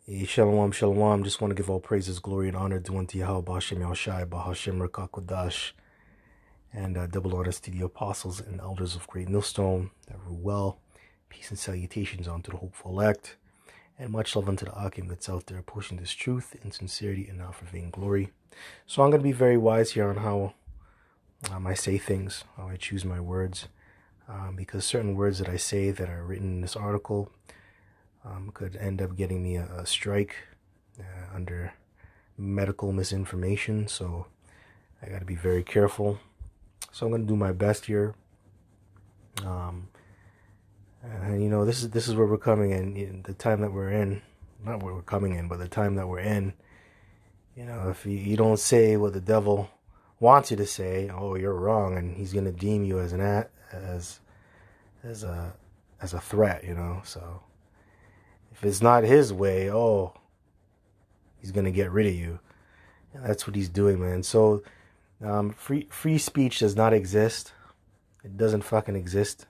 Hey, shalom, shalom. Just want to give all praises, glory, and honor due unto Yahweh, Ba'ashem Yahushai, Bahashem Rakakodash, and double honors to the apostles and elders of Great Millstone that rule well. Peace and salutations unto the hopeful elect, and much love unto the Akim that's out there pushing this truth in sincerity and not for vainglory. So I'm going to be very wise here on how I say things, how I choose my words, because certain words that I say that are written in this article could end up getting me a strike under medical misinformation, so I got to be very careful. So I'm going to do my best here. And you know, this is where we're coming in the time that we're in, not where we're coming in, but the time that we're in. You know, if you don't say what the devil wants you to say, oh, you're wrong, and he's going to deem you as as a threat. You know, so if it's not his way, oh, he's going to get rid of you. And that's what he's doing, man. So free speech does not exist. It doesn't fucking exist.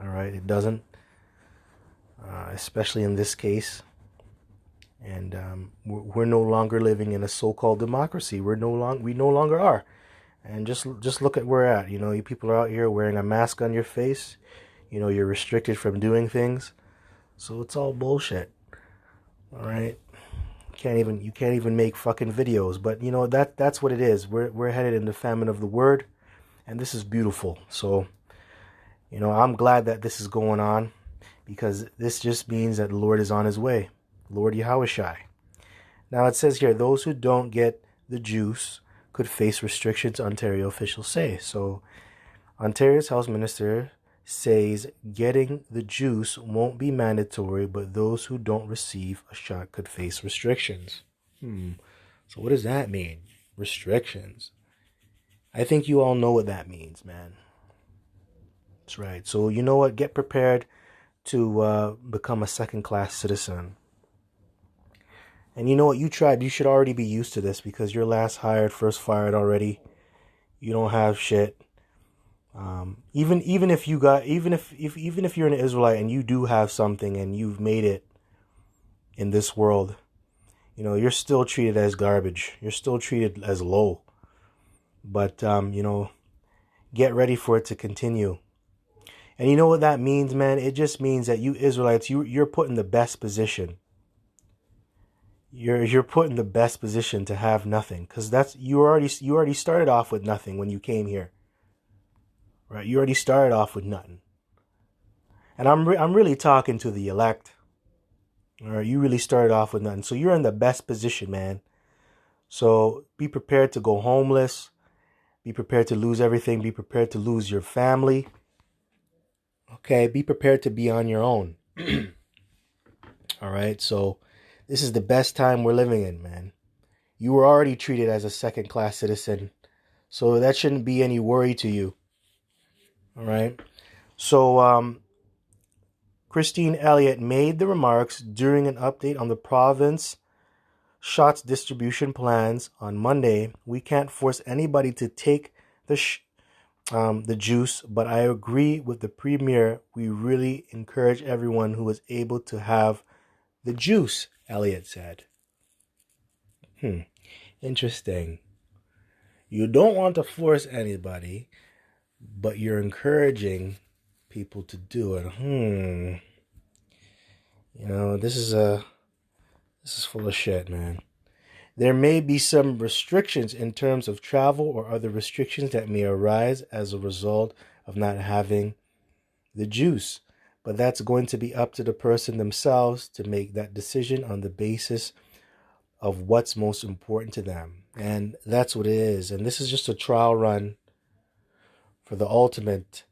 All right, it doesn't. Especially in this case. And we're no longer living in a so-called democracy. We no longer are. And just look at where we're at. You know, you people are out here wearing a mask on your face. You know, you're restricted from doing things. So it's all bullshit. All right. You can't even make fucking videos. But you know, that's what it is. We're headed in the famine of the word, and this is beautiful. So, you know, I'm glad that this is going on, because this just means that the Lord is on his way. Lord Yahushai. Now it says here, those who don't get the juice could face restrictions, Ontario officials say. So Ontario's Health Minister says getting the juice won't be mandatory, but those who don't receive a shot could face restrictions. So what does that mean? Restrictions. I think you all know what that means, man. That's right. So you know what? Get prepared to become a second-class citizen. And you know what? You should already be used to this, because you're last hired, first fired already. You don't have shit. Even if you're an Israelite and you do have something and you've made it in this world, you know, you're still treated as garbage. You're still treated as low. But you know, get ready for it to continue. And you know what that means, man? It just means that you Israelites, you're put in the best position. You're put in the best position to have nothing, because you already started off with nothing when you came here. Right? You already started off with nothing. And I'm really talking to the elect. All right, you really started off with nothing. So you're in the best position, man. So be prepared to go homeless. Be prepared to lose everything. Be prepared to lose your family. Okay, be prepared to be on your own. All right, so this is the best time we're living in, man. You were already treated as a second-class citizen, so that shouldn't be any worry to you. All right, so Christine Elliott made the remarks during an update on the province shots distribution plans on Monday. We can't force anybody to take the juice, but I agree with the premier. We really encourage everyone who is able to have the juice, Elliott said. Interesting. You don't want to force anybody, but you're encouraging people to do it. You know, this is full of shit, man. There may be some restrictions in terms of travel or other restrictions that may arise as a result of not having the juice, but that's going to be up to the person themselves to make that decision on the basis of what's most important to them. And that's what it is. And this is just a trial run for the ultimate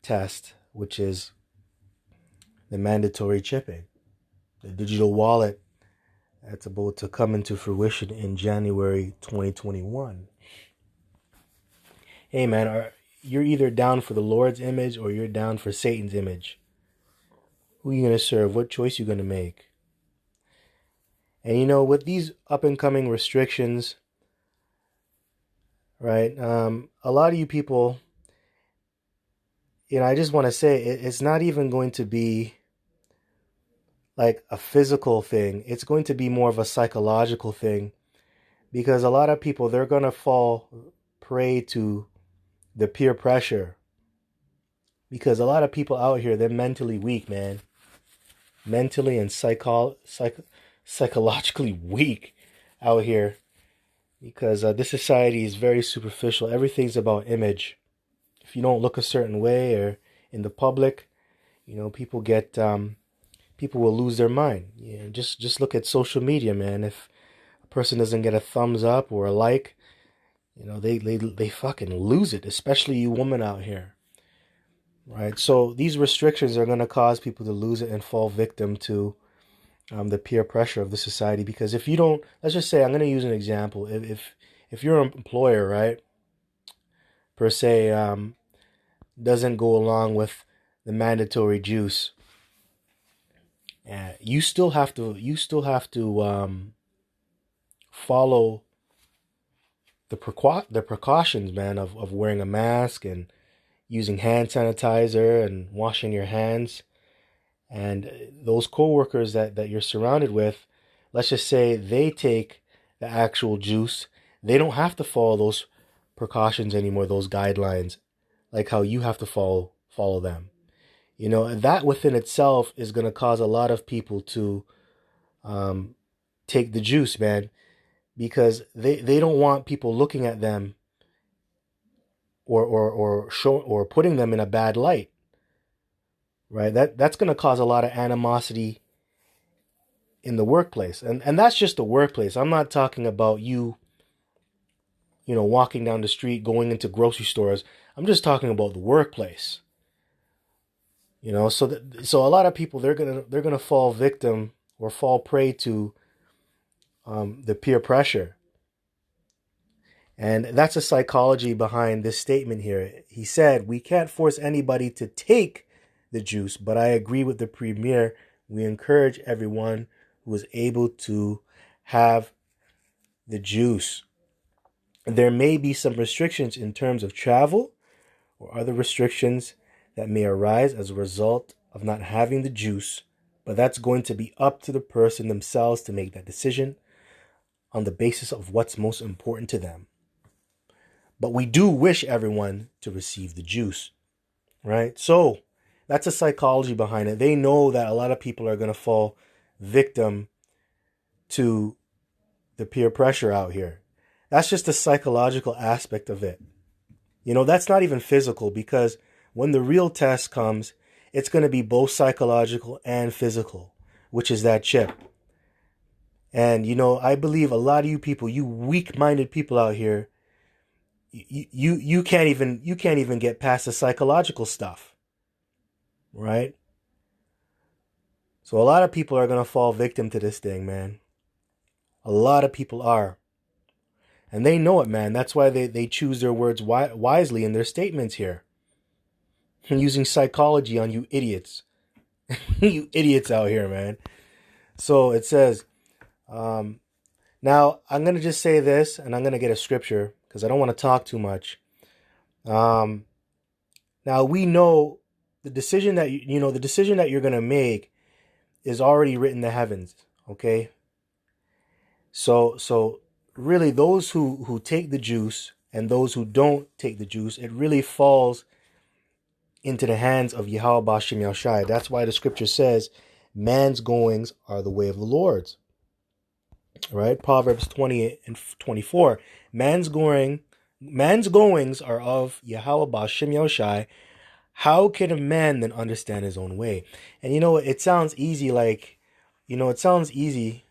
test, which is the mandatory chipping, the digital wallet that's about to come into fruition in January 2021. Hey, man, you're either down for the Lord's image or you're down for Satan's image. Who are you going to serve? What choice are you going to make? And you know, with these up-and-coming restrictions, right, a lot of you people, you know, I just want to say it's not even going to be like a physical thing. It's going to be more of a psychological thing, because a lot of people, they're going to fall prey to the peer pressure, because a lot of people out here, they're mentally weak, man. Mentally and psychologically weak out here, because this society is very superficial. Everything's about image. If you don't look a certain way or in the public, people get people will lose their mind. Yeah, just look at social media, man. If a person doesn't get a thumbs up or a like, they fucking lose it, especially you women out here. Right? So these restrictions are going to cause people to lose it and fall victim to the peer pressure of the society. Because if you don't, let's just say, I'm going to use an example. If your employer, right, per se, doesn't go along with the mandatory juice, you still have to follow the precautions, man, of wearing a mask and using hand sanitizer and washing your hands. And those coworkers that you're surrounded with, let's just say they take the actual juice, they don't have to follow those precautions anymore, those guidelines, like how you have to follow them. That within itself is going to cause a lot of people to take the juice, man, because they don't want people looking at them or putting them in a bad light, right? That's going to cause a lot of animosity in the workplace, and that's just the workplace. I'm not talking about walking down the street, going into grocery stores. I'm just talking about the workplace. So a lot of people, they're gonna fall victim or fall prey to the peer pressure. And that's the psychology behind this statement here. He said, "We can't force anybody to take the juice, but I agree with the premier. We encourage everyone who is able to have the juice. There may be some restrictions in terms of travel or other restrictions that may arise as a result of not having the juice, but that's going to be up to the person themselves to make that decision on the basis of what's most important to them. But we do wish everyone to receive the juice," right? So that's a psychology behind it. They know that a lot of people are going to fall victim to the peer pressure out here. That's just a psychological aspect of it. That's not even physical, because when the real test comes, it's going to be both psychological and physical, which is that chip. And, I believe a lot of you people, you weak-minded people out here, you can't even get past the psychological stuff, right? So a lot of people are going to fall victim to this thing, man. A lot of people are. And they know it, man. That's why they choose their words wisely in their statements here. Using psychology on you idiots. You idiots out here, man. So it says, now I'm going to just say this, and I'm going to get a scripture because I don't want to talk too much. Now we know the decision that the decision that you're going to make is already written in the heavens, okay? So really, those who take the juice and those who don't take the juice, it really falls into the hands of Yahweh Bashem Yahushai. That's why the scripture says, man's goings are the way of the Lord's. Right? Proverbs 20 and 24. Man's goings are of Yahweh Bashem Yahushai. How can a man then understand his own way? And it sounds easy, it sounds easy.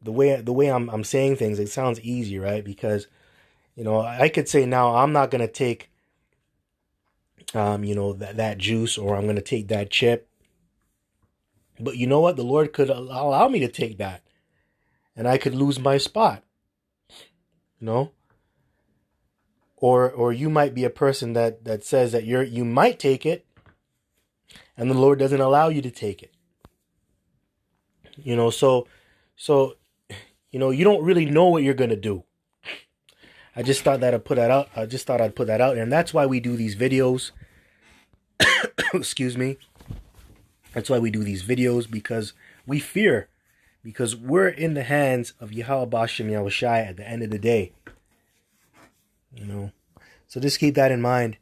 The way I'm saying things, it sounds easy, right? Because, I could say now I'm not gonna take that juice, or I'm going to take that chip. But you know what? The Lord could allow me to take that, and I could lose my spot. Or you might be a person that says that you might take it, and the Lord doesn't allow you to take it. So you don't really know what you're going to do. I just thought that I'd put that out. And that's why we do these videos. Excuse me. That's why we do these videos, because we fear, because we're in the hands of Yahweh Bashem Yahushai at the end of the day. You know, so just keep that in mind.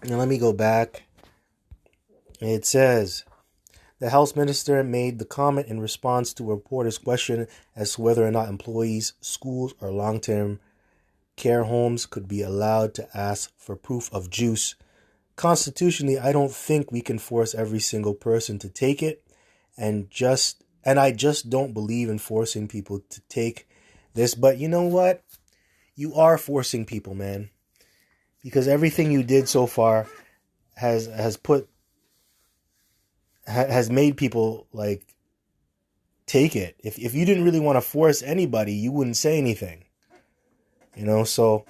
Now let me go back. It says, the health minister made the comment in response to a reporter's question as to whether or not employees, schools, or long-term care homes could be allowed to ask for proof of juice. Constitutionally, I don't think we can force every single person to take it, and I just don't believe in forcing people to take this. But you know what? You are forcing people, man, because everything you did so far has made people like take it. If you didn't really want to force anybody, you wouldn't say anything. You know, so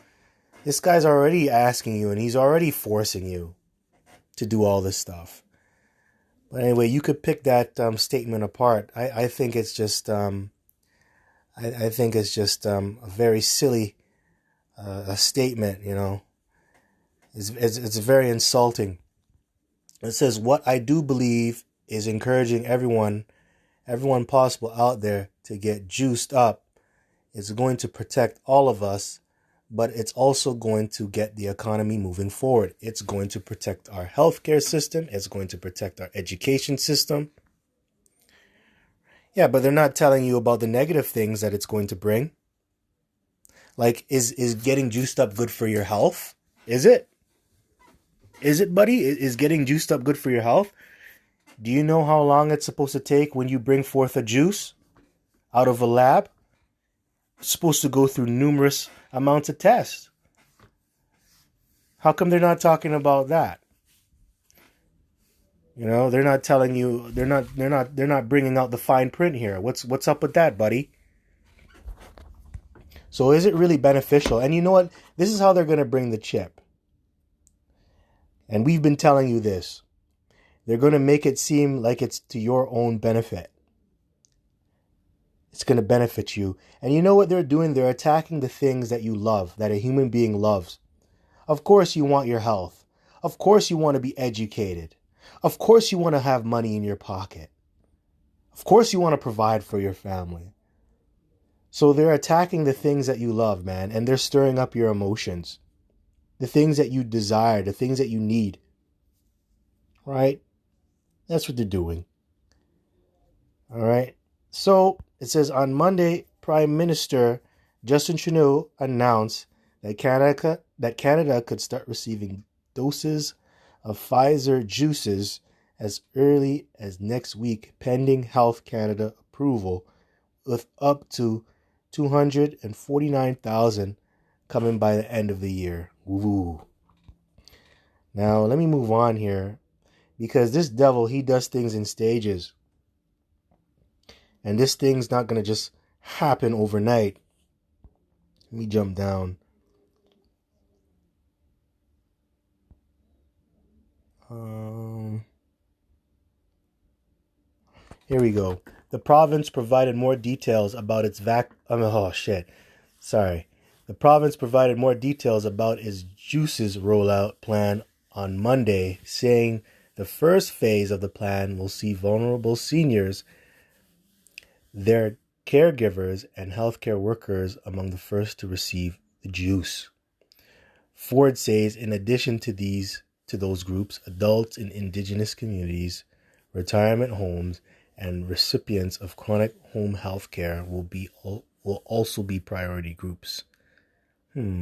this guy's already asking you, and he's already forcing you to do all this stuff. But anyway, you could pick that statement apart. I think it's just a very silly a statement. You know, it's very insulting. It says, what I do believe is encouraging everyone possible out there to get juiced up. It's going to protect all of us, but it's also going to get the economy moving forward. It's going to protect our healthcare system. It's going to protect our education system. Yeah, but they're not telling you about the negative things that it's going to bring. Like, is getting juiced up good for your health? Is it? Is it, buddy? Is getting juiced up good for your health? Do you know how long it's supposed to take when you bring forth a juice out of a lab? It's supposed to go through numerous amounts of tests. How come they're not talking about that? You know, they're not telling you, they're not bringing out the fine print here. What's up with that, buddy? So is it really beneficial? And you know what? This is how they're going to bring the chip. And we've been telling you this. They're going to make it seem like it's to your own benefit. It's going to benefit you. And you know what they're doing? They're attacking the things that you love, that a human being loves. Of course you want your health. Of course you want to be educated. Of course you want to have money in your pocket. Of course you want to provide for your family. So they're attacking the things that you love, man, and they're stirring up your emotions. The things that you desire, the things that you need. Right? That's what they're doing. All right? So it says, on Monday, Prime Minister Justin Trudeau announced that Canada could start receiving doses of Pfizer juices as early as next week, pending Health Canada approval, with up to 249,000 coming by the end of the year. Woo. Now, let me move on here, because this devil, he does things in stages. And this thing's not going to just happen overnight. Let me jump down. Here we go. The province provided more details about its The province provided more details about its juices rollout plan on Monday, saying the first phase of the plan will see vulnerable seniors, their caregivers, and healthcare workers among the first to receive the juice. Ford says, in addition to those groups, adults in indigenous communities, retirement homes, and recipients of chronic home health care will also be priority groups.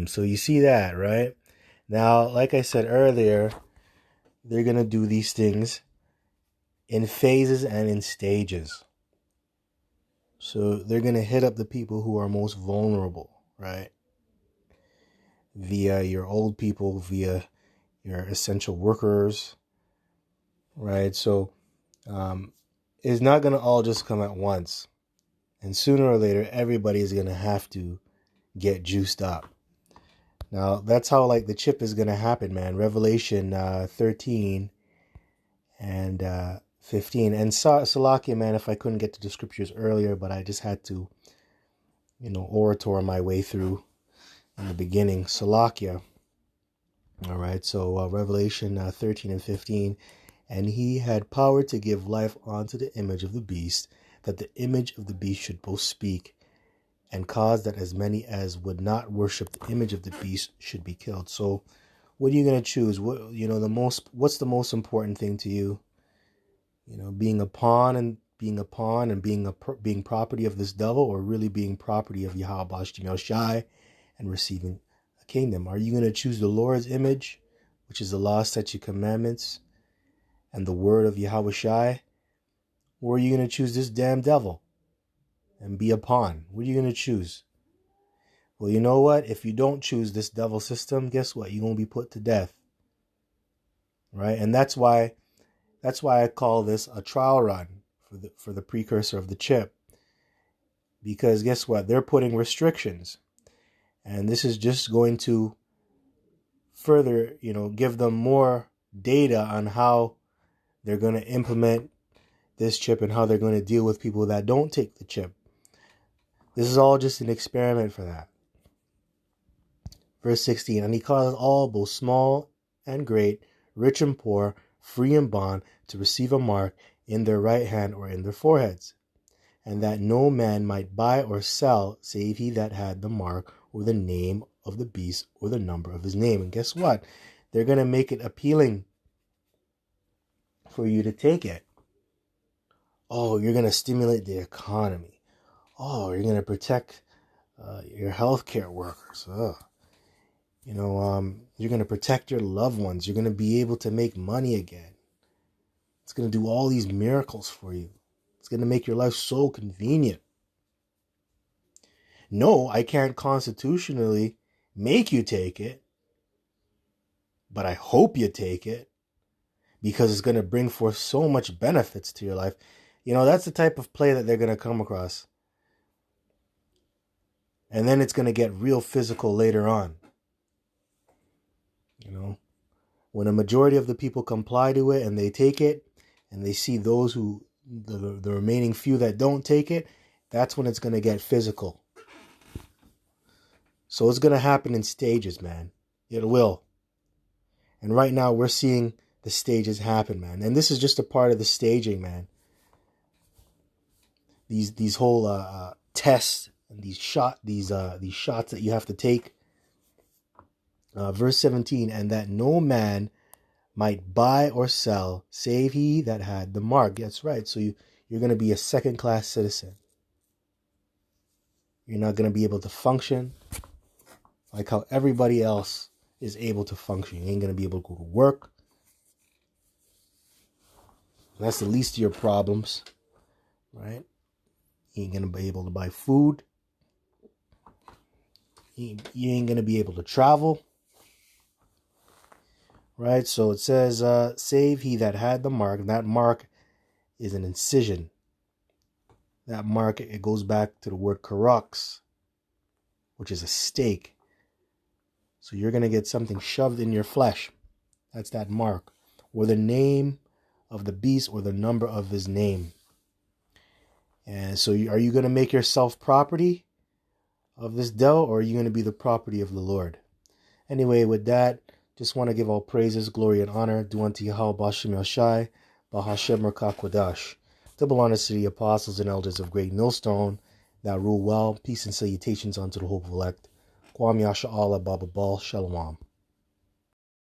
So you see that, right? Now, like I said earlier, they're going to do these things in phases and in stages. So they're going to hit up the people who are most vulnerable, right? Via your old people, via your essential workers, right? So it's not going to all just come at once. And sooner or later, everybody is going to have to get juiced up. Now, that's how the chip is going to happen, man. Revelation 13 and 15. And Salakia, man, if I couldn't get to the scriptures earlier, but I just had to, orator my way through in the beginning. Salakia. All right, so Revelation 13 and 15. And he had power to give life unto the image of the beast, that the image of the beast should both speak, and cause that as many as would not worship the image of the beast should be killed. So what are you going to choose? What's the most important thing to you? Being a pawn and being property of this devil, or really being property of Yahweh Bashim Shai and receiving a kingdom? Are you going to choose the Lord's image, which is the law, statute, commandments, and the word of Yahweh Shai? Or are you going to choose this damn devil and be a pawn? What are you going to choose? Well, you know what? If you don't choose this devil system, guess what? You're going to be put to death. Right? And that's why I call this a trial run for the precursor of the chip. Because guess what? They're putting restrictions. And this is just going to further, give them more data on how they're going to implement this chip and how they're going to deal with people that don't take the chip. This is all just an experiment for that. Verse 16, and he caused all, both small and great, rich and poor, free and bond, to receive a mark in their right hand or in their foreheads, and that no man might buy or sell save he that had the mark or the name of the beast or the number of his name. And guess what? They're going to make it appealing for you to take it. Oh, you're going to stimulate the economy. Oh, you're going to protect your healthcare workers. You're going to protect your loved ones. You're going to be able to make money again. It's going to do all these miracles for you. It's going to make your life so convenient. No, I can't constitutionally make you take it, but I hope you take it because it's going to bring forth so much benefits to your life. That's the type of play that they're going to come across. And then it's going to get real physical later on. When a majority of the people comply to it and they take it, and they see those the remaining few that don't take it, that's when it's going to get physical. So it's going to happen in stages, man. It will. And right now we're seeing the stages happen, man. And this is just a part of the staging, man. These whole tests and these shots that you have to take. Verse 17, and that no man might buy or sell save he that had the mark. That's right. So you're going to be a second-class citizen. You're not going to be able to function like how everybody else is able to function. You ain't going to be able to go to work. That's the least of your problems, right? You ain't going to be able to buy food. You ain't going to be able to travel. Right, so it says, save he that had the mark. And that mark is an incision. That mark, it goes back to the word karaks, which is a stake. So you're going to get something shoved in your flesh. That's that mark. Or the name of the beast or the number of his name. And so are you going to make yourself property of this devil, or are you going to be the property of the Lord? Anyway, with that, just want to give all praises, glory, and honor due unto Yahweh Bashim Yashai, Bahashem Merkah Kodash. Double honors to the apostles and elders of Great Millstone that rule well. Peace and salutations unto the hopeful elect. Kwam Yasha Allah Baba Bal Shalom.